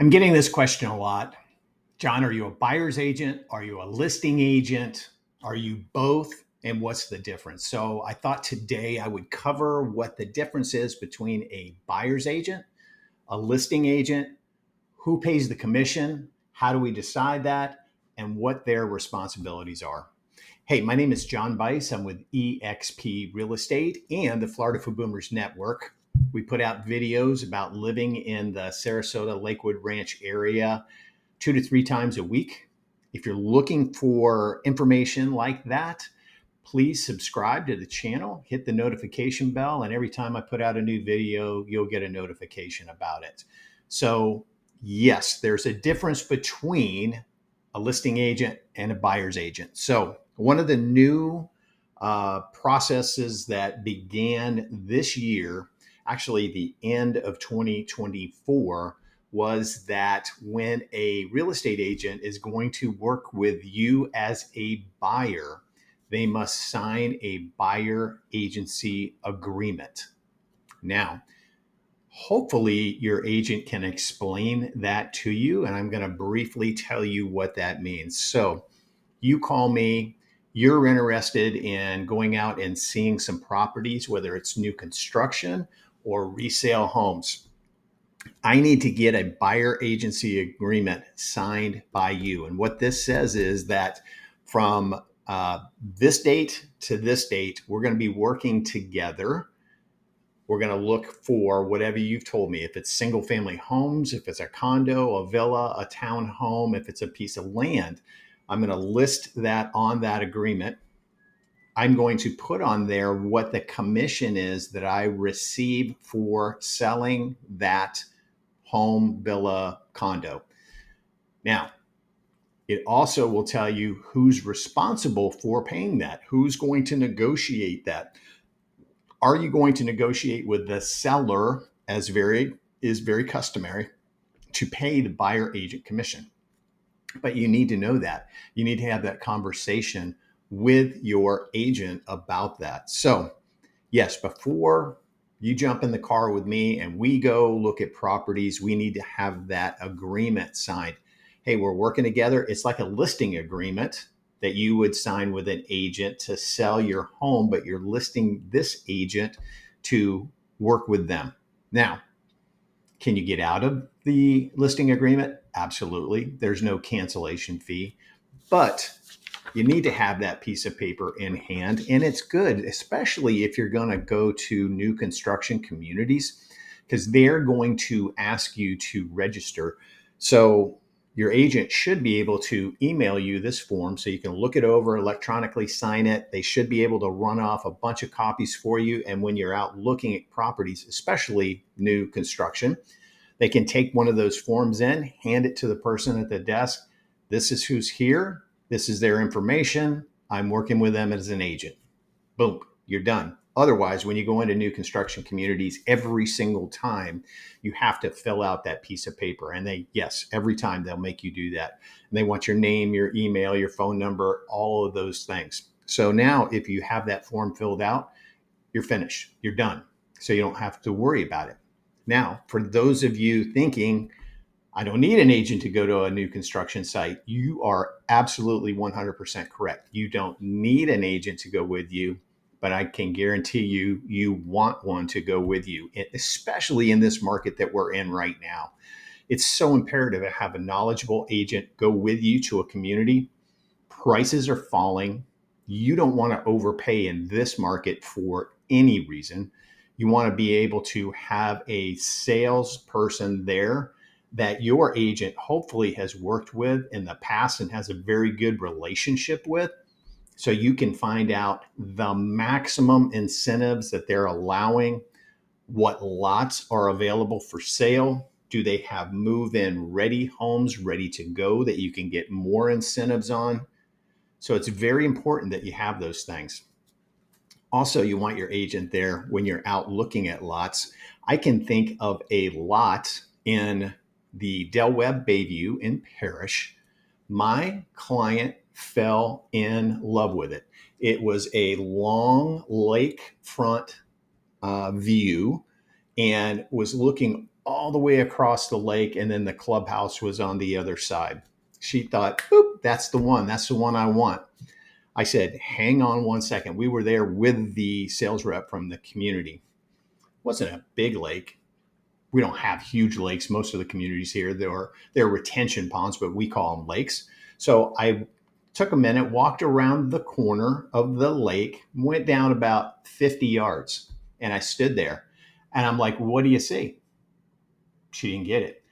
I'm getting this question a lot. John, are you a buyer's agent? Are you a listing agent? Are you both? And what's the difference? So I thought today I would cover what the difference is between a buyer's agent, a listing agent, who pays the commission, how do we decide that, and what their responsibilities are. Hey, my name is John Bice. I'm with eXp Real Estate and the Florida for Boomers Network. We put out videos about living in the Sarasota Lakewood Ranch area 2 to 3 times a week. If you're looking for information like that, please subscribe to the channel, hit the notification bell, and every time I put out a new video, you'll get a notification about it. So yes, there's a difference between a listing agent and a buyer's agent. So one of the new processes that began this year, actually the end of 2024, was that when a real estate agent is going to work with you as a buyer, they must sign a buyer agency agreement. Now, hopefully your agent can explain that to you, and I'm going to briefly tell you what that means. So you call me, you're interested in going out and seeing some properties, whether it's new construction or resale homes. I need to get a buyer agency agreement signed by you. And what this says is that from this date to this date, we're going to be working together. We're going to look for whatever you've told me. If it's single family homes, if it's a condo, a villa, a townhome, if it's a piece of land, I'm going to list that on that agreement. I'm going to put on there what the commission is that I receive for selling that home, villa, condo. Now, it also will tell you who's responsible for paying that, who's going to negotiate that. Are you going to negotiate with the seller, as is very customary, to pay the buyer agent commission? But you need to know that. You need to have that conversation with your agent about that. So, yes, before you jump in the car with me and we go look at properties, we need to have that agreement signed. Hey, we're working together. It's like a listing agreement that you would sign with an agent to sell your home, but you're listing this agent to work with them. Now, can you get out of the listing agreement? Absolutely. There's no cancellation fee, but you need to have that piece of paper in hand. And it's good, especially if you're going to go to new construction communities, because they're going to ask you to register. So your agent should be able to email you this form so you can look it over, electronically sign it. They should be able to run off a bunch of copies for you. And when you're out looking at properties, especially new construction, they can take one of those forms in, hand it to the person at the desk. This is who's here. This is their information. I'm working with them as an agent. Boom, you're done. Otherwise, when you go into new construction communities, every single time you have to fill out that piece of paper. And every time they'll make you do that. And they want your name, your email, your phone number, all of those things. So now if you have that form filled out, you're finished. You're done. So you don't have to worry about it. Now, for those of you thinking, I don't need an agent to go to a new construction site, you are absolutely 100% correct. You don't need an agent to go with you, but I can guarantee you, you want one to go with you, especially in this market that we're in right now. It's so imperative to have a knowledgeable agent go with you to a community. Prices are falling. You don't want to overpay in this market for any reason. You want to be able to have a salesperson there that your agent hopefully has worked with in the past and has a very good relationship with, so you can find out the maximum incentives that they're allowing, what lots are available for sale. Do they have move-in ready homes ready to go that you can get more incentives on? So it's very important that you have those things. Also, you want your agent there when you're out looking at lots. I can think of a lot in the Del Webb Bayview in Parrish. My client fell in love with it. It was a long lakefront view and was looking all the way across the lake, and then the clubhouse was on the other side. She thought, "Oop, that's the one. That's the one I want." I said, "Hang on one second." We were there with the sales rep from the community. It wasn't a big lake. We don't have huge lakes. Most of the communities here, they're retention ponds, but we call them lakes. So I took a minute, walked around the corner of the lake, went down about 50 yards, and I stood there. And I'm like, "What do you see?" She didn't get it.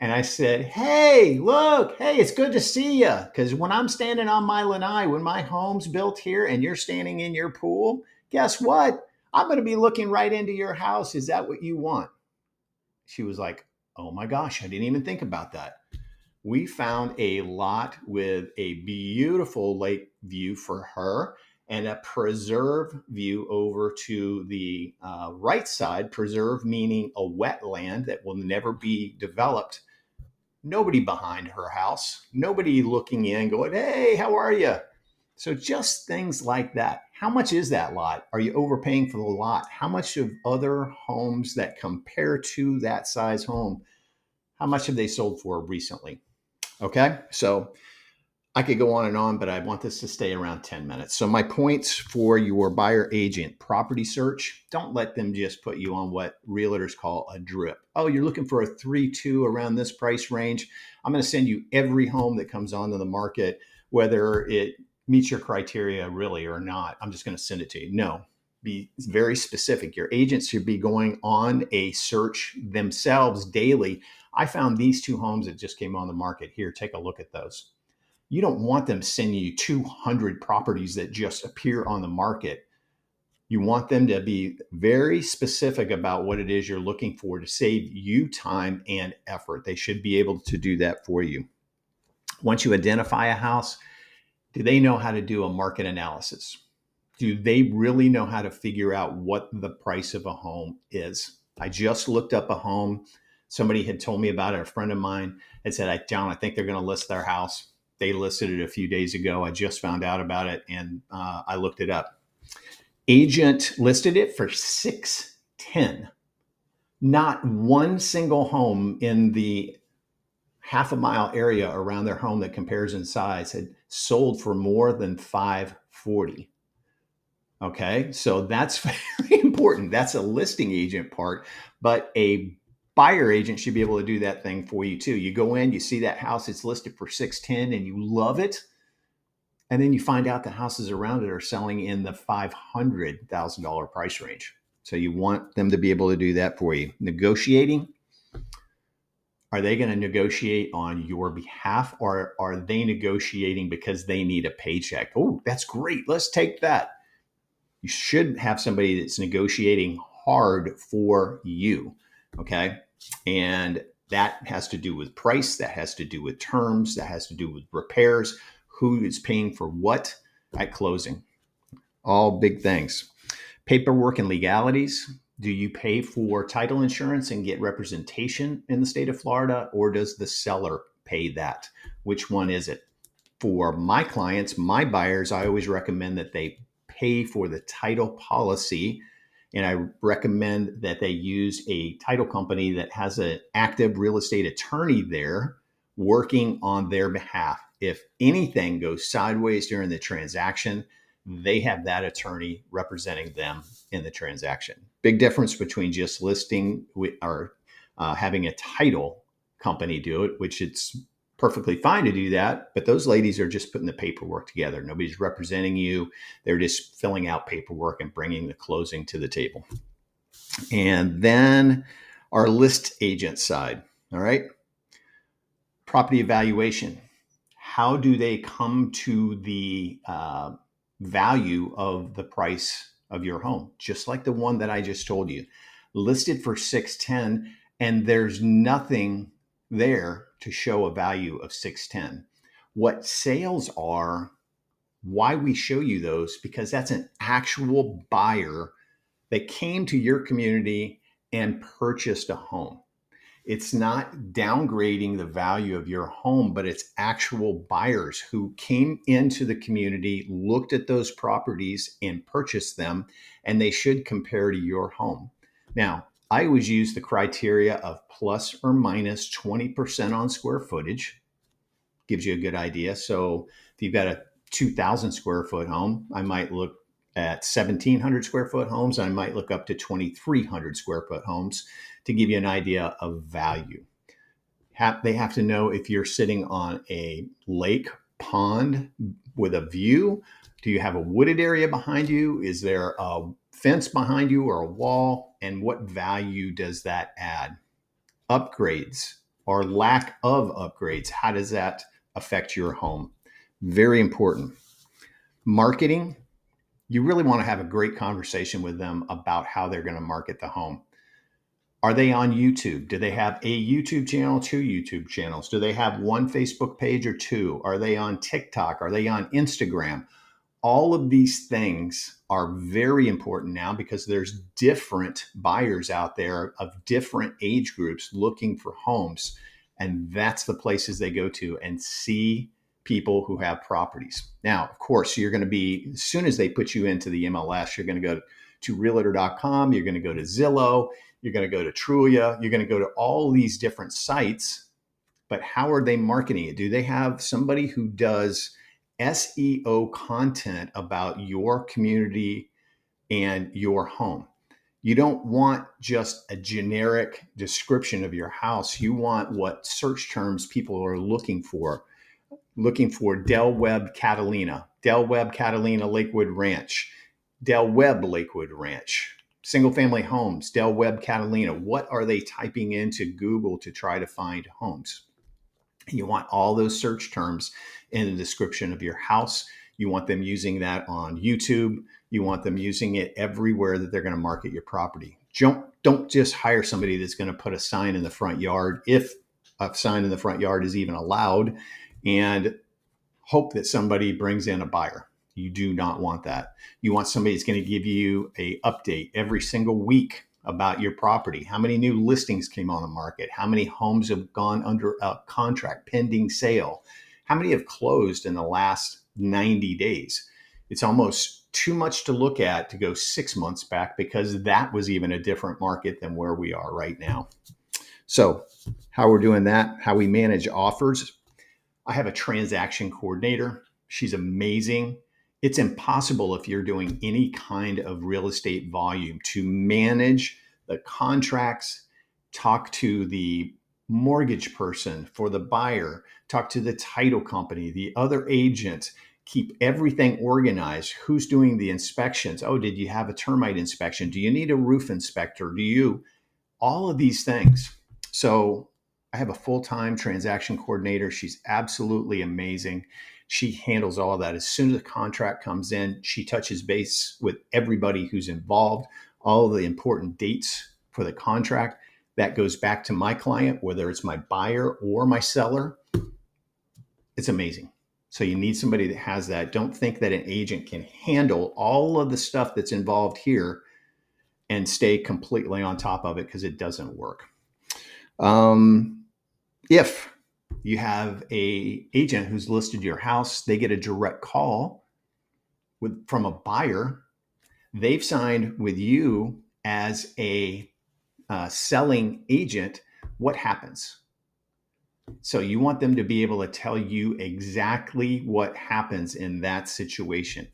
And I said, "Hey, look, hey, it's good to see you." Because when I'm standing on my lanai, when my home's built here and you're standing in your pool, guess what? I'm going to be looking right into your house. Is that what you want? She was like, "Oh my gosh, I didn't even think about that." We found a lot with a beautiful lake view for her and a preserve view over to the right side. Preserve meaning a wetland that will never be developed. Nobody behind her house, nobody looking in going, "Hey, how are you?" So just things like that. How much is that lot? Are you overpaying for the lot? How much of other homes that compare to that size home, how much have they sold for recently? Okay. So I could go on and on, but I want this to stay around 10 minutes. So my points for your buyer agent property search: don't let them just put you on what realtors call a drip. "Oh, you're looking for a 3-2 around this price range. I'm going to send you every home that comes onto the market, whether it meets your criteria really or not. I'm just going to send it to you." No, be very specific. Your agents should be going on a search themselves daily. "I found these 2 homes that just came on the market. Here, take a look at those." You don't want them sending you 200 properties that just appear on the market. You want them to be very specific about what it is you're looking for to save you time and effort. They should be able to do that for you. Once you identify a house, do they know how to do a market analysis? Do they really know how to figure out what the price of a home is? I just looked up a home. Somebody had told me about it. A friend of mine had said, "John, I think they're going to list their house." They listed it a few days ago. I just found out about it, and I looked it up. Agent listed it for 610. Not one single home in the half a mile area around their home that compares in size had sold for more than 540. Okay, so that's very important. That's a listing agent part, but a buyer agent should be able to do that thing for you too. You go in, you see that house, it's listed for 610 and you love it. And then you find out the houses around it are selling in the $500,000 price range. So you want them to be able to do that for you. Negotiating: are they going to negotiate on your behalf, or are they negotiating because they need a paycheck? "Oh, that's great. Let's take that." You should have somebody that's negotiating hard for you. Okay. And that has to do with price, that has to do with terms, that has to do with repairs, who is paying for what at closing. All big things. Paperwork and legalities: do you pay for title insurance and get representation in the state of Florida, or does the seller pay that? Which one is it? For my clients, my buyers, I always recommend that they pay for the title policy. And I recommend that they use a title company that has an active real estate attorney there working on their behalf. If anything goes sideways during the transaction, they have that attorney representing them in the transaction. Big difference between just listing or having a title company do it, which it's perfectly fine to do that, but those ladies are just putting the paperwork together. Nobody's representing you. They're just filling out paperwork and bringing the closing to the table. And then our list agent side. All right. Property evaluation: how do they come to the value of the price of your home? Just like the one that I just told you, listed for 610, and there's nothing there to show a value of 610. What sales are, why we show you those, because that's an actual buyer that came to your community and purchased a home. It's not downgrading the value of your home, but it's actual buyers who came into the community, looked at those properties and purchased them, and they should compare to your home. Now, I always use the criteria of plus or minus 20% on square footage. Gives you a good idea. So if you've got a 2,000 square foot home, I might look at 1,700 square foot homes. I might look up to 2,300 square foot homes to give you an idea of value. They have to know if you're sitting on a lake, pond with a view. Do you have a wooded area behind you? Is there a fence behind you or a wall? And what value does that add? Upgrades or lack of upgrades, how does that affect your home? Very important. Marketing, you really want to have a great conversation with them about how they're going to market the home. Are they on YouTube? Do they have a YouTube channel, 2 YouTube channels? Do they have 1 Facebook page or 2? Are they on TikTok? Are they on Instagram? All of these things are very important now because there's different buyers out there of different age groups looking for homes. And that's the places they go to and see people who have properties. Now, of course, you're going to be, as soon as they put you into the MLS, you're going to go to realtor.com, you're going to go to Zillow, you're going to go to Trulia, you're going to go to all these different sites. But how are they marketing it? Do they have somebody who does SEO content about your community and your home? You don't want just a generic description of your house. You want what search terms people are looking for. Looking for Del Webb Catalina Lakewood Ranch, Del Webb Lakewood Ranch, single family homes, Del Webb Catalina. What are they typing into Google to try to find homes? You want all those search terms in the description of your house. You want them using that on YouTube. You want them using it everywhere that they're going to market your property. Don't just hire somebody that's going to put a sign in the front yard, if a sign in the front yard is even allowed, and hope that somebody brings in a buyer. You do not want that. You want somebody that's going to give you an update every single week about your property. How many new listings came on the market? How many homes have gone under a contract pending sale? How many have closed in the last 90 days? It's almost too much to look at to go 6 months back because that was even a different market than where we are right now. So how we're doing that, how we manage offers. I have a transaction coordinator. She's amazing. It's impossible if you're doing any kind of real estate volume to manage the contracts, talk to the mortgage person for the buyer, talk to the title company, the other agent, keep everything organized. Who's doing the inspections? Oh, did you have a termite inspection? Do you need a roof inspector? All of these things. So I have a full-time transaction coordinator. She's absolutely amazing. She handles all of that. As soon as the contract comes in, she touches base with everybody who's involved, all of the important dates for the contract. That goes back to my client, whether it's my buyer or my seller. It's amazing. So you need somebody that has that. Don't think that an agent can handle all of the stuff that's involved here and stay completely on top of it, because it doesn't work. If you have a agent who's listed your house, they get a direct call from a buyer. They've signed with you as a selling agent. What happens? So you want them to be able to tell you exactly what happens in that situation.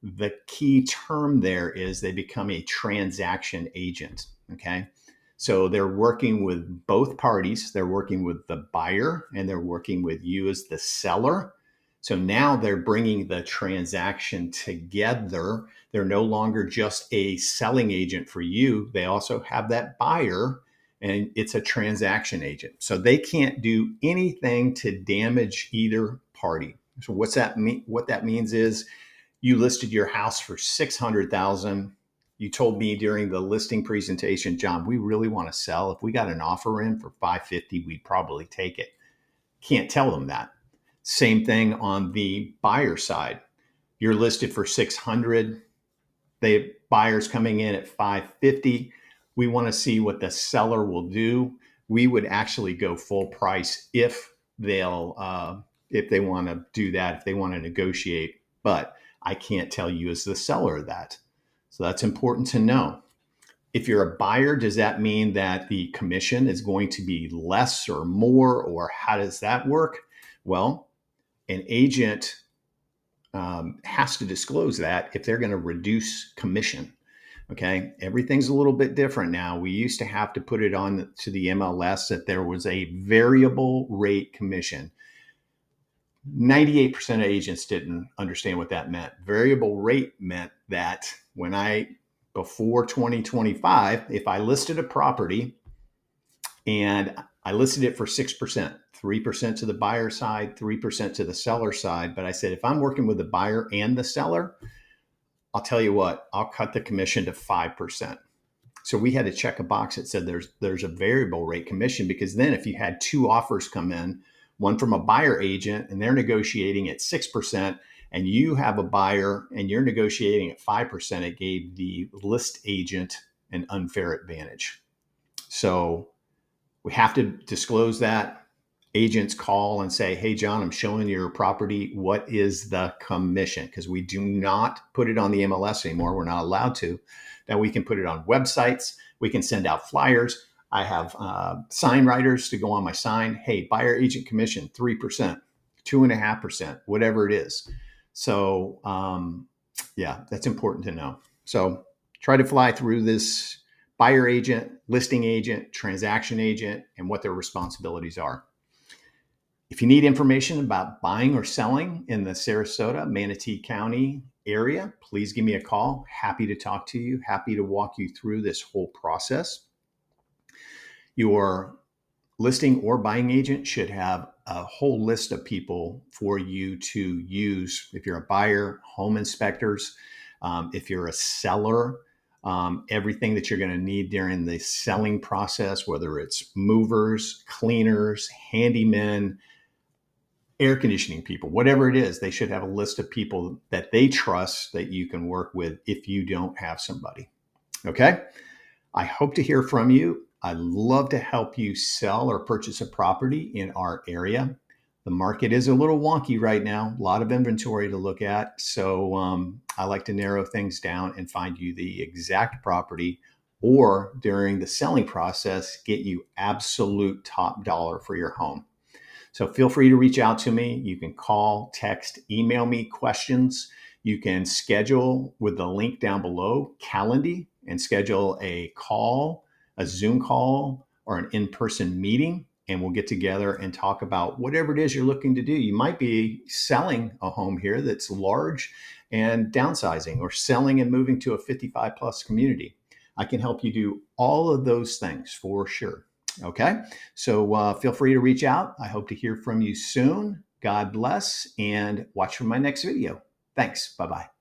The key term there is they become a transaction agent. Okay. So they're working with both parties. They're working with the buyer and they're working with you as the seller. So now they're bringing the transaction together. They're no longer just a selling agent for you. They also have that buyer, and it's a transaction agent. So they can't do anything to damage either party. So what's that mean? What that means is you listed your house for $600,000. You told me during the listing presentation, John, we really want to sell. If we got an offer in for $550, we'd probably take it. Can't tell them that. Same thing on the buyer side. You're listed for $600,000. The buyer's coming in at $550,000. We want to see what the seller will do. We would actually go full price if they want to do that, if they want to negotiate. But I can't tell you as the seller that. So that's important to know. If you're a buyer, does that mean that the commission is going to be less or more, or how does that work? Well, an agent has to disclose that if they're going to reduce commission. Okay, everything's a little bit different now. We used to have to put it on to the MLS that there was a variable rate commission. 98% of agents didn't understand what that meant. Variable rate meant that before 2025, if I listed a property and I listed it for 6%, 3% to the buyer side, 3% to the seller side. But I said, if I'm working with the buyer and the seller, I'll tell you what, I'll cut the commission to 5%. So we had to check a box that said there's a variable rate commission, because then if you had two offers come in, one from a buyer agent and they're negotiating at 6%, and you have a buyer and you're negotiating at 5%, it gave the list agent an unfair advantage. So we have to disclose that. Agents call and say, hey, John, I'm showing your property. What is the commission? Because we do not put it on the MLS anymore. We're not allowed to. Now we can put it on websites. We can send out flyers. I have sign writers to go on my sign. Hey, buyer agent commission, 3%, 2.5%, whatever it is. So yeah, that's important to know. So try to fly through this buyer agent, listing agent, transaction agent, and what their responsibilities are. If you need information about buying or selling in the Sarasota, Manatee County area, please give me a call. Happy to talk to you. Happy to walk you through this whole process. Your listing or buying agent should have a whole list of people for you to use. If you're a buyer, home inspectors. If you're a seller, everything that you're going to need during the selling process, whether it's movers, cleaners, handymen, air conditioning people, whatever it is, they should have a list of people that they trust that you can work with if you don't have somebody. Okay. I hope to hear from you. I'd love to help you sell or purchase a property in our area. The market is a little wonky right now, a lot of inventory to look at. So I like to narrow things down and find you the exact property, or during the selling process, get you absolute top dollar for your home. So feel free to reach out to me. You can call, text, email me questions. You can schedule with the link down below, Calendly, and schedule a call, a Zoom call, or an in-person meeting. And we'll get together and talk about whatever it is you're looking to do. You might be selling a home here that's large and downsizing, or selling and moving to a 55 plus community. I can help you do all of those things for sure. Okay, so feel free to reach out. I hope to hear from you soon. God bless, and watch for my next video. Thanks. Bye-bye.